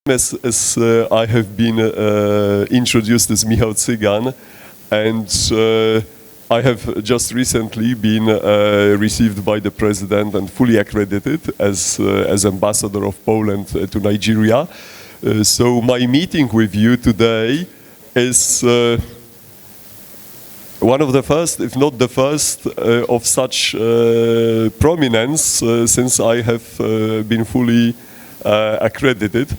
As I have been introduced as Michal Cygan, and I have just recently been received by the President and fully accredited as ambassador of Poland to Nigeria. So my meeting with you today is one of the first, if not the first, of such prominence since I have been fully accredited.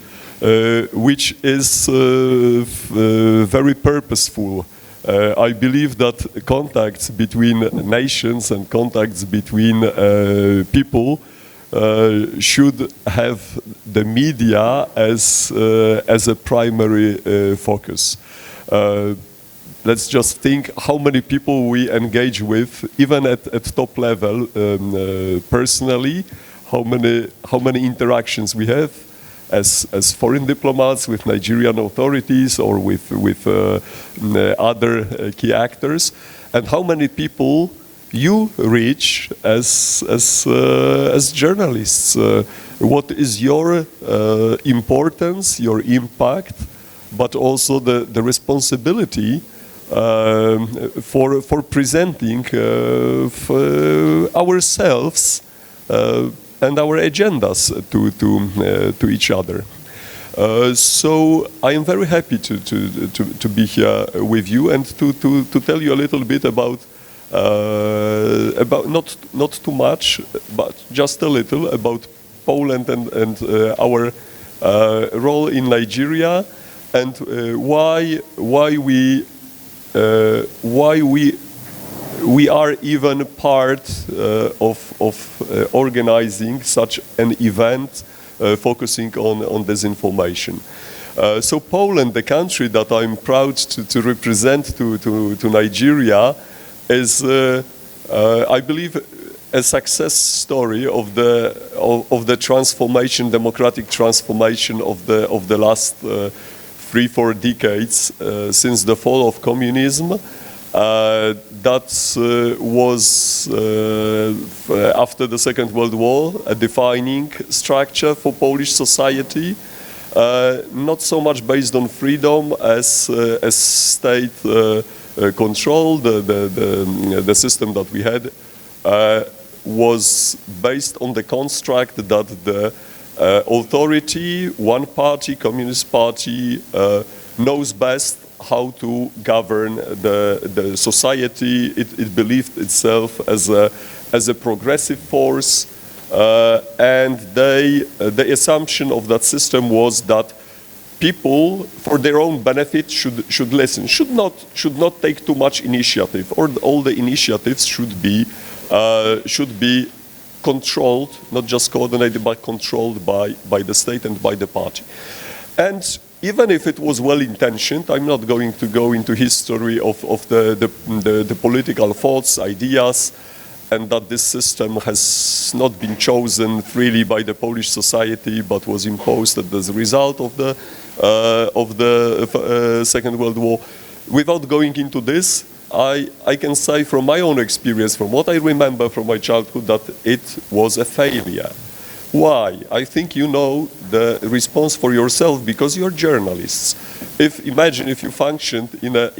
Which is very purposeful. I believe that contacts between nations and contacts between people should have the media as a primary focus. Let's just think how many people we engage with, even at top level, personally, how many interactions we have as foreign diplomats with Nigerian authorities or with other key actors, and how many people you reach as journalists. What is your importance, your impact, but also the responsibility for presenting ourselves and our agendas to each other. So I am very happy to be here with you and to tell you a little bit about not too much, but just a little about Poland and our role in Nigeria, and why we are even part of organizing such an event focusing on disinformation. So Poland, the country that I'm proud to represent to Nigeria, is, I believe, a success story of the transformation, democratic transformation of the last 3-4 decades since the fall of communism. That was, after the Second World War, a defining structure for Polish society, not so much based on freedom as state control. The system that we had was based on the construct that the authority, one party, Communist Party, knows best how to govern the society. It believed itself as a progressive force, and the assumption of that system was that people, for their own benefit, should listen, should not take too much initiative, or all the initiatives should be controlled, not just coordinated, but controlled by the state and by the party. And even if it was well-intentioned, I'm not going to go into history of the political thoughts, ideas, and that this system has not been chosen freely by the Polish society, but was imposed as a result of the Second World War. Without going into this, I can say from my own experience, from what I remember from my childhood, that it was a failure. Why? I think you know the response for yourself because you're journalists. Imagine if you functioned in a.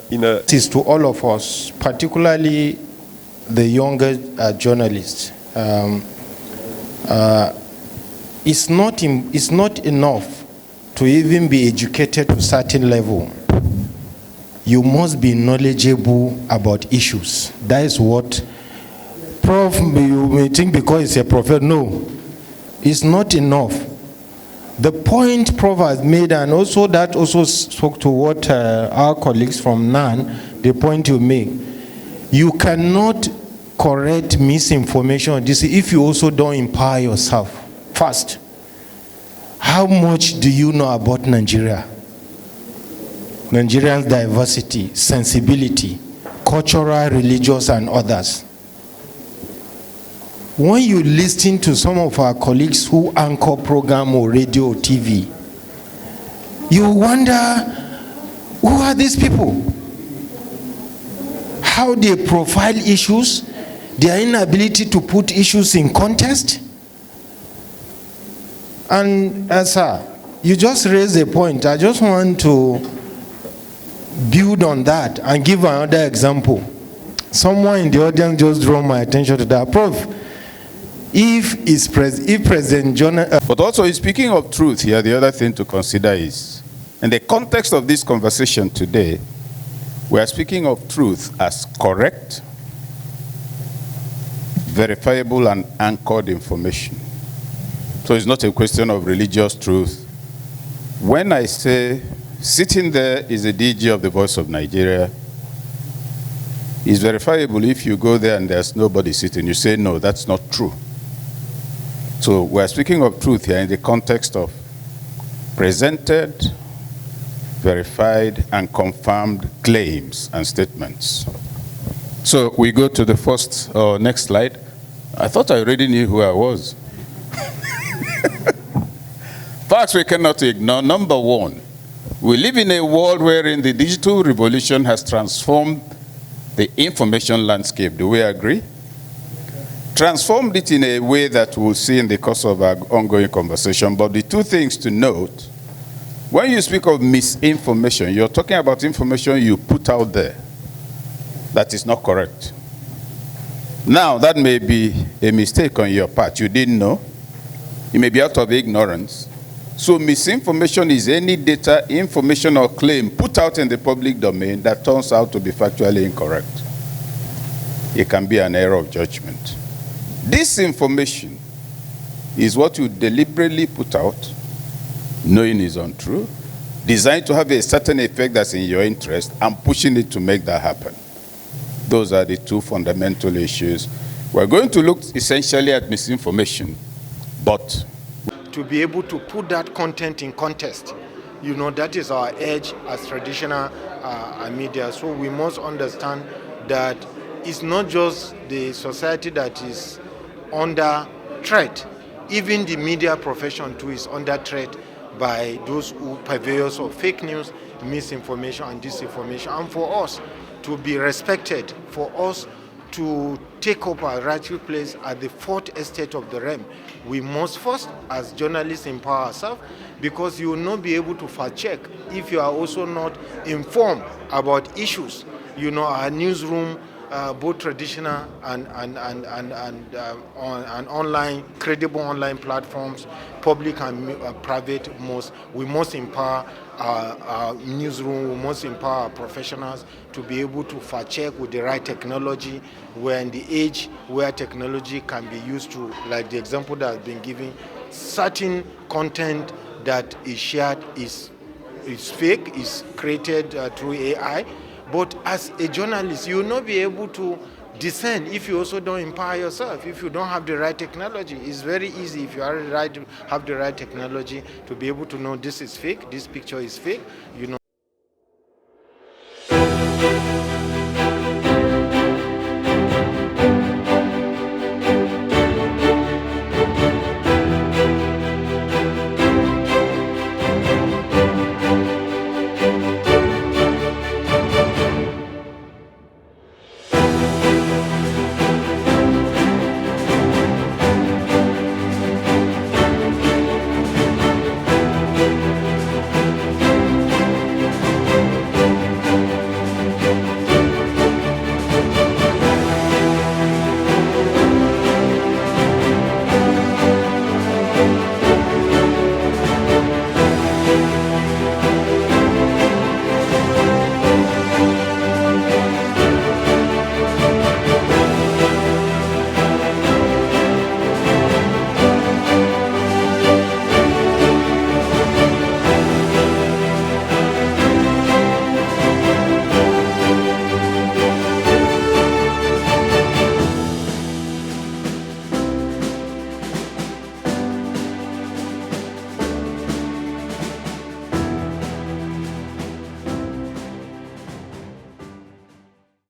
It is to all of us, particularly the younger journalists. It's not enough to even be educated to a certain level. You must be knowledgeable about issues. That is what Prof, you may think because he's a prophet. No, it's not enough. The point Prof has made, and also that also spoke to what our colleagues from NAN, the point you make. You cannot correct misinformation if you also don't empower yourself. First, how much do you know about Nigeria? Nigerians' diversity, sensibility, cultural, religious, and others. When you listen to some of our colleagues who anchor program or radio or TV, you wonder, who are these people? How they profile issues, their inability to put issues in context. And sir, you just raised a point. I just want to build on that and give another example. Someone in the audience just drew my attention to that. Prof, if President John... But also, speaking of truth here, the other thing to consider is, in the context of this conversation today, we are speaking of truth as correct, verifiable, and anchored information. So it's not a question of religious truth. When I say sitting there is a DG of the Voice of Nigeria, it's verifiable if you go there and there's nobody sitting. You say, no, that's not true. So we're speaking of truth here in the context of presented, verified, and confirmed claims and statements. So we go to the first, next slide. I thought I already knew who I was. Facts we cannot ignore. Number one, we live in a world wherein the digital revolution has transformed the information landscape. Do we agree? Transformed it in a way that we'll see in the course of our ongoing conversation. But the two things to note, when you speak of misinformation, you're talking about information you put out there that is not correct. Now, that may be a mistake on your part. You didn't know. It may be out of ignorance. So misinformation is any data, information, or claim put out in the public domain that turns out to be factually incorrect. It can be an error of judgment. Disinformation is what you deliberately put out, knowing is untrue, designed to have a certain effect that's in your interest, and pushing it to make that happen. Those are the two fundamental issues. We're going to look essentially at misinformation, but to be able to put that content in context, that is our edge as traditional media. So we must understand that it's not just the society that is under threat. Even the media profession too is under threat by those who purveyors of fake news, misinformation, and disinformation. And for us to be respected, for us to take up our rightful place at the fourth estate of the realm, we must first, as journalists, empower ourselves, because you will not be able to fact check if you are also not informed about issues. Our newsroom, both traditional and online, credible online platforms, public and private, we must empower our newsroom, we must empower our professionals to be able to fact check with the right technology. We're in the age where technology can be used to, like the example that has been given, certain content that is shared is fake, is created through AI. But as a journalist, you will not be able to discern if you also don't empower yourself, if you don't have the right technology. It's very easy if you have the right technology to be able to know this is fake, this picture is fake, you know.